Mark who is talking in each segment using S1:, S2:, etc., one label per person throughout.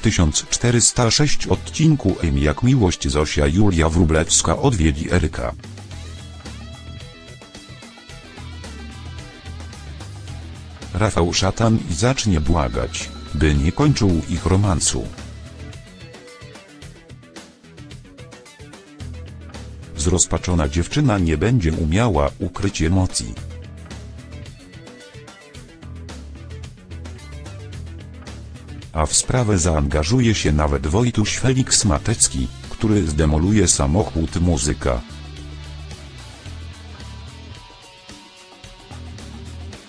S1: 1406 odcinku Jak miłość Zosia Julia Wróblewska odwiedzi Eryka. Rafał Szatan i zacznie błagać, by nie kończył ich romansu. Zrozpaczona dziewczyna nie będzie umiała ukryć emocji. A w sprawę zaangażuje się nawet Wojtuś Felix Matecki, który zdemoluje samochód muzyka.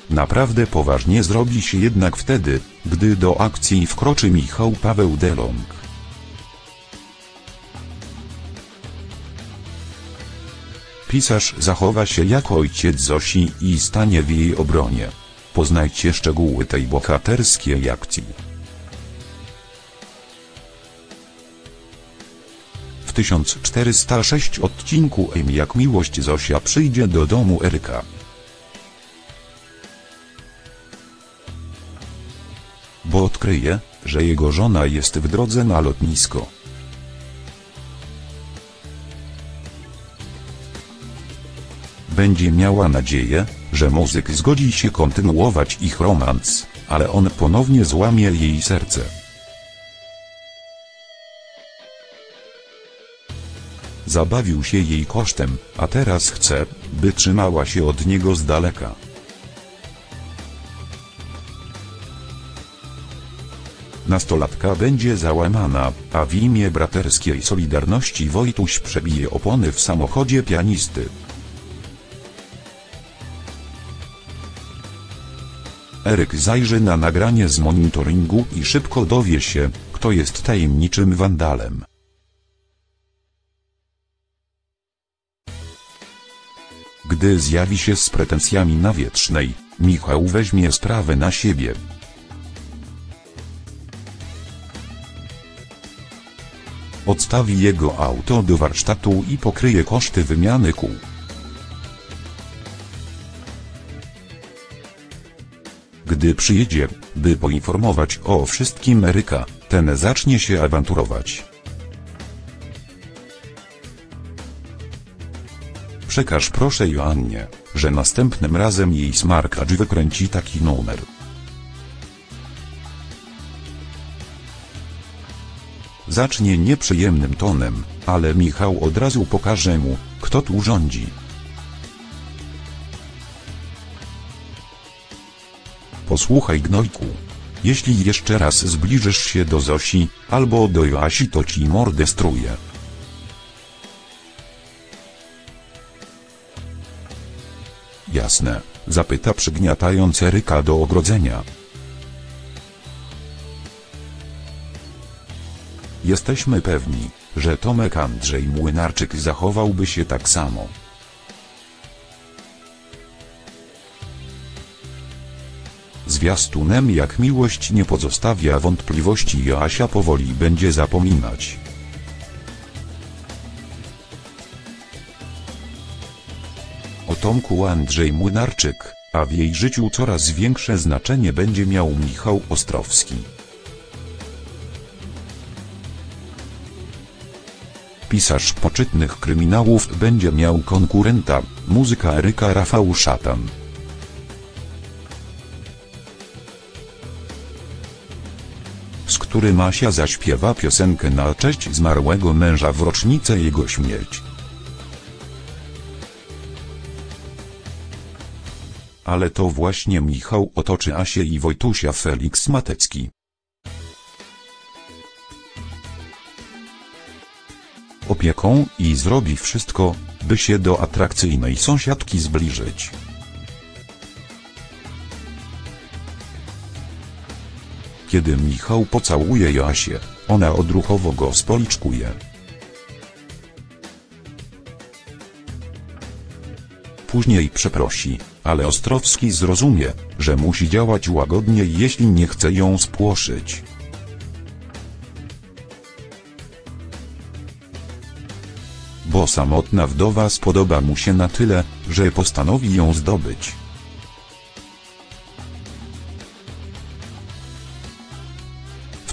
S1: Naprawdę poważnie zrobi się jednak wtedy, gdy do akcji wkroczy Michał Paweł Delong. Pisarz zachowa się jak ojciec Zosi i stanie w jej obronie. Poznajcie szczegóły tej bohaterskiej akcji. W 1406 odcinku Jak miłość Zosia przyjdzie do domu Eryka. Bo odkryje, że jego żona jest w drodze na lotnisko. Będzie miała nadzieję, że muzyk zgodzi się kontynuować ich romans, ale on ponownie złamie jej serce. Zabawił się jej kosztem, a teraz chce, by trzymała się od niego z daleka. Nastolatka będzie załamana, a w imię braterskiej solidarności Wojtuś przebije opony w samochodzie pianisty. Eryk zajrzy na nagranie z monitoringu i szybko dowie się, kto jest tajemniczym wandalem. Gdy zjawi się z pretensjami na Wietrznej, Michał weźmie sprawę na siebie. Odstawi jego auto do warsztatu i pokryje koszty wymiany kół. Gdy przyjedzie, by poinformować o wszystkim Eryka, ten zacznie się awanturować. Przekaż proszę Joannie, że następnym razem jej smarkacz wykręci taki numer. Zacznie nieprzyjemnym tonem, ale Michał od razu pokaże mu, kto tu rządzi. Posłuchaj gnojku. Jeśli jeszcze raz zbliżysz się do Zosi, albo do Joasi, to ci mordę struję. Jasne, zapyta przygniatając Eryka do ogrodzenia. Jesteśmy pewni, że Tomek Andrzej Młynarczyk zachowałby się tak samo. Zwiastunem Jak miłość nie pozostawia wątpliwości, Joasia powoli będzie zapominać. O Tomku Andrzej Młynarczyk, a w jej życiu coraz większe znaczenie będzie miał Michał Ostrowski. Pisarz poczytnych kryminałów będzie miał konkurenta, muzyka Eryka Rafał Szatan. Z którym Asia zaśpiewa piosenkę na cześć zmarłego męża w rocznicę jego śmierci. Ale to właśnie Michał otoczy Asię i Wojtusia Felix Matecki. Opieką i zrobi wszystko, by się do atrakcyjnej sąsiadki zbliżyć. Kiedy Michał pocałuje Joasię, ona odruchowo go spoliczkuje. Później przeprosi, ale Ostrowski zrozumie, że musi działać łagodnie, jeśli nie chce ją spłoszyć. Bo samotna wdowa spodoba mu się na tyle, że postanowi ją zdobyć.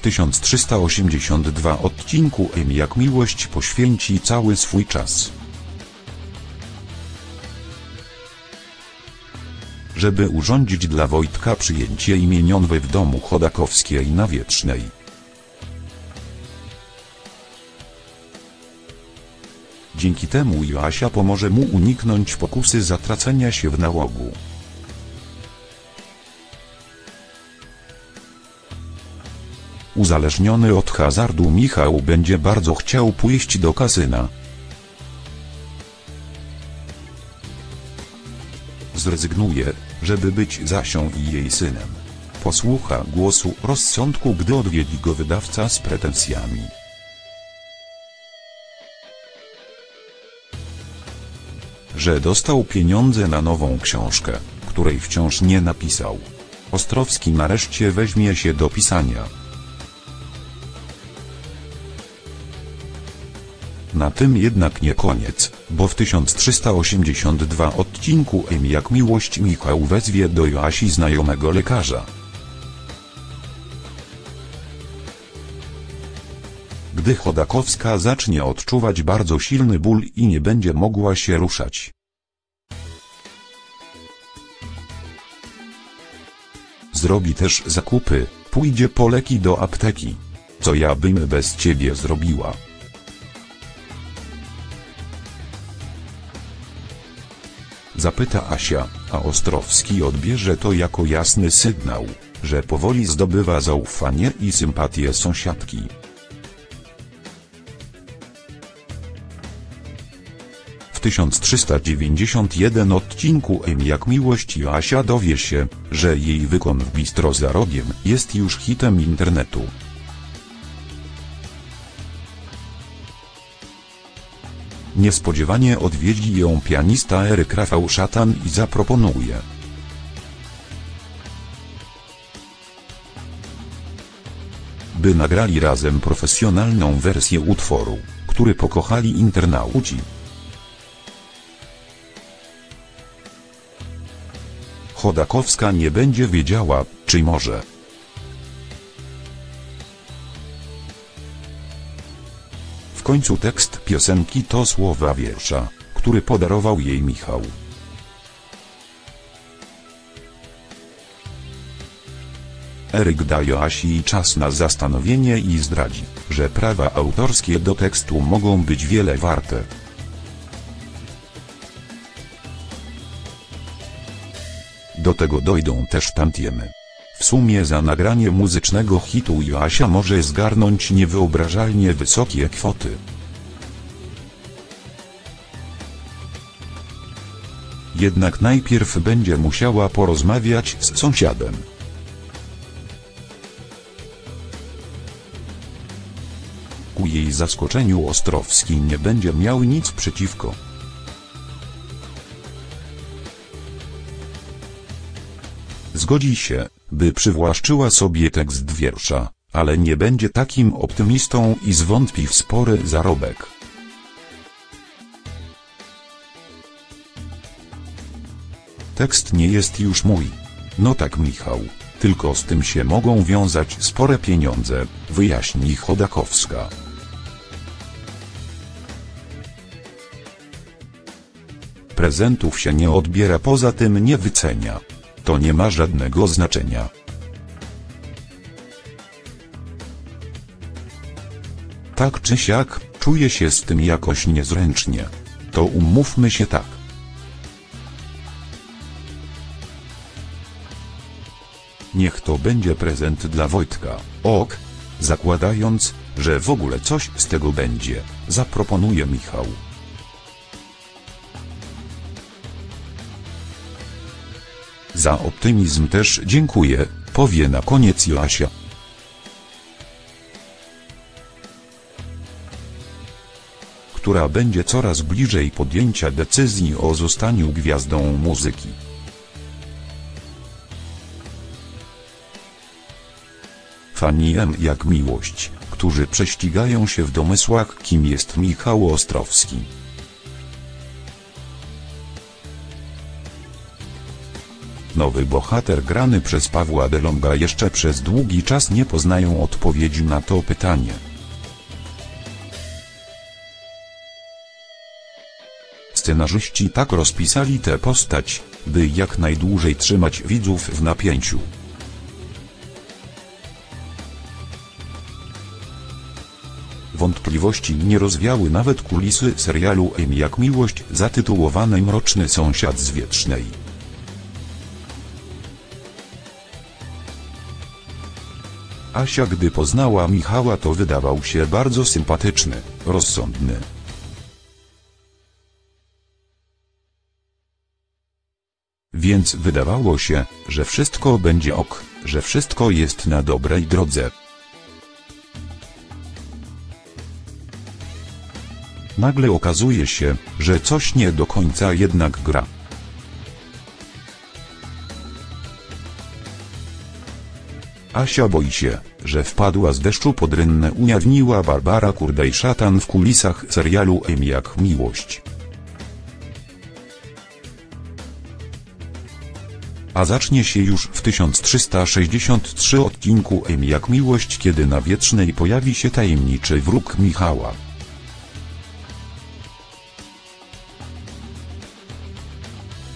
S1: 1382 odcinku Jak miłość poświęci cały swój czas, żeby urządzić dla Wojtka przyjęcie imieniowe w domu Chodakowskiej na Wietrznej. Dzięki temu Joasia pomoże mu uniknąć pokusy zatracenia się w nałogu. Uzależniony od hazardu Michał będzie bardzo chciał pójść do kasyna. Zrezygnuje, żeby być Zasią i jej synem. Posłucha głosu rozsądku, gdy odwiedzi go wydawca z pretensjami. Że dostał pieniądze na nową książkę, której wciąż nie napisał. Ostrowski nareszcie weźmie się do pisania. Na tym jednak nie koniec, bo w 1382 odcinku Jak miłość Michał wezwie do Joasi znajomego lekarza. Gdy Chodakowska zacznie odczuwać bardzo silny ból i nie będzie mogła się ruszać. Zrobi też zakupy, pójdzie po leki do apteki. Co ja bym bez ciebie zrobiła? Zapyta Asia, a Ostrowski odbierze to jako jasny sygnał, że powoli zdobywa zaufanie i sympatię sąsiadki. W 1391 odcinku Jak miłość Joasia dowie się, że jej wykon w bistro za rogiem jest już hitem internetu. Niespodziewanie odwiedzi ją pianista Eryk Rafał Szatan i zaproponuje. By nagrali razem profesjonalną wersję utworu, który pokochali internauci. Chodakowska nie będzie wiedziała, czy może. W końcu tekst piosenki to słowa wiersza, który podarował jej Michał. Eryk da Joasi czas na zastanowienie i zdradzi, że prawa autorskie do tekstu mogą być wiele warte. Do tego dojdą też tantiemy. W sumie za nagranie muzycznego hitu Joasia może zgarnąć niewyobrażalnie wysokie kwoty. Jednak najpierw będzie musiała porozmawiać z sąsiadem. Ku jej zaskoczeniu Ostrowski nie będzie miał nic przeciwko. Zgodzi się, by przywłaszczyła sobie tekst wiersza, ale nie będzie takim optymistą i zwątpi w spory zarobek. Tekst nie jest już mój. No tak, Michał, tylko z tym się mogą wiązać spore pieniądze, wyjaśni Chodakowska. Prezentów się nie odbiera, poza tym nie wycenia. To nie ma żadnego znaczenia. Tak czy siak, czuję się z tym jakoś niezręcznie. To umówmy się tak. Niech to będzie prezent dla Wojtka, ok? Zakładając, że w ogóle coś z tego będzie, zaproponuje Michał. Za optymizm też dziękuję, powie na koniec Joasia. Która będzie coraz bliżej podjęcia decyzji o zostaniu gwiazdą muzyki. Fani Jak miłość, którzy prześcigają się w domysłach, kim jest Michał Ostrowski. Nowy bohater grany przez Pawła DeLonga jeszcze przez długi czas nie poznają odpowiedzi na to pytanie. Scenarzyści tak rozpisali tę postać, by jak najdłużej trzymać widzów w napięciu. Wątpliwości nie rozwiały nawet kulisy serialu M jak miłość zatytułowanej Mroczny sąsiad z Wietrznej. Asia, gdy poznała Michała, to wydawał się bardzo sympatyczny, rozsądny. Więc wydawało się, że wszystko będzie ok, że wszystko jest na dobrej drodze. Nagle okazuje się, że coś nie do końca jednak gra. Asia boi się, że wpadła z deszczu pod rynnę, ujawniła Barbara Kurdej-Szatan w kulisach serialu M jak miłość. A zacznie się już w 1363 odcinku M jak miłość, kiedy na Wietrznej pojawi się tajemniczy wróg Michała.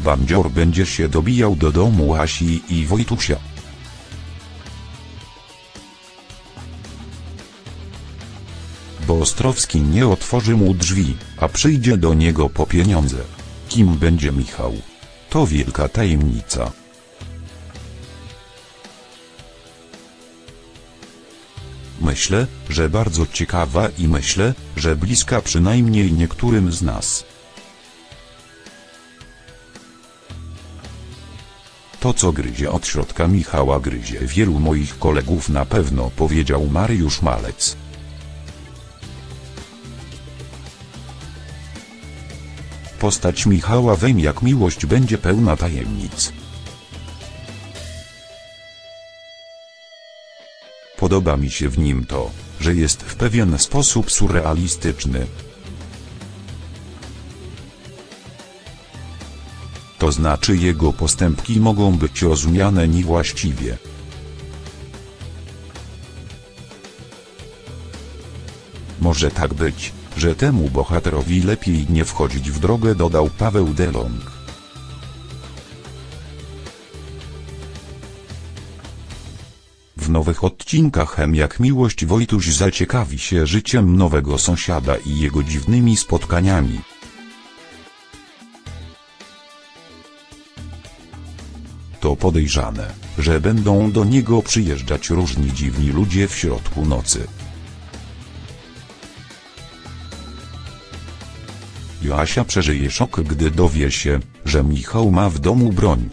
S1: Bandzior będzie się dobijał do domu Asi i Wojtusia. Bo Ostrowski nie otworzy mu drzwi, a przyjdzie do niego po pieniądze. Kim będzie Michał? To wielka tajemnica. Myślę, że bardzo ciekawa i myślę, że bliska przynajmniej niektórym z nas. To, co gryzie od środka Michała, gryzie wielu moich kolegów na pewno, powiedział Mariusz Malec. Postać Michała w M jak miłość będzie pełna tajemnic. Podoba mi się w nim to, że jest w pewien sposób surrealistyczny. To znaczy jego postępki mogą być rozumiane niewłaściwie. Może tak być, że temu bohaterowi lepiej nie wchodzić w drogę, dodał Paweł DeLong. W nowych odcinkach M jak miłość Wojtuś zaciekawi się życiem nowego sąsiada i jego dziwnymi spotkaniami. To podejrzane, że będą do niego przyjeżdżać różni dziwni ludzie w środku nocy. Joasia przeżyje szok, gdy dowie się, że Michał ma w domu broń.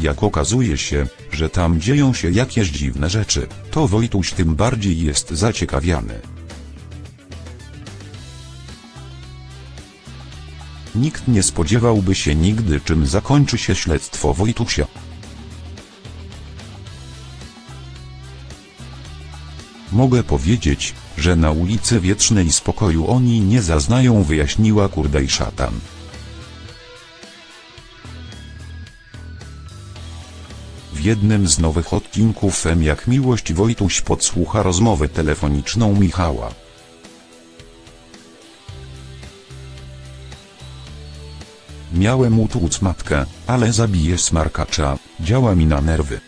S1: Jak okazuje się, że tam dzieją się jakieś dziwne rzeczy, to Wojtuś tym bardziej jest zaciekawiony. Nikt nie spodziewałby się nigdy, czym zakończy się śledztwo Wojtusia. Mogę powiedzieć, że na ulicy Wietrznej spokoju oni nie zaznają, wyjaśniła Kurdej-Szatan. W jednym z nowych odcinków M jak miłość Wojtuś podsłucha rozmowę telefoniczną Michała. Miałem utłuc matkę, ale zabiję smarkacza, działa mi na nerwy.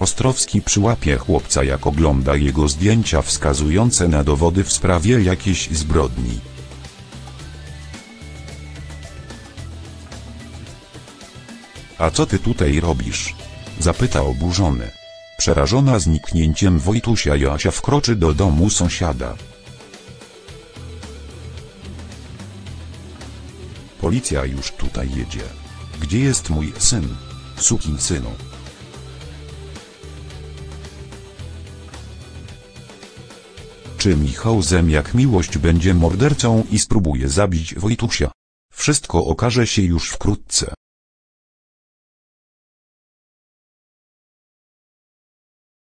S1: Ostrowski przyłapie chłopca, jak ogląda jego zdjęcia wskazujące na dowody w sprawie jakiejś zbrodni. A co ty tutaj robisz? Zapyta oburzony. Przerażona zniknięciem Wojtusia, Joasia wkroczy do domu sąsiada. Policja już tutaj jedzie. Gdzie jest mój syn? Sukinsynu. Czy Michał z M jak miłość będzie mordercą i spróbuje zabić Wojtusia? Wszystko okaże się już wkrótce.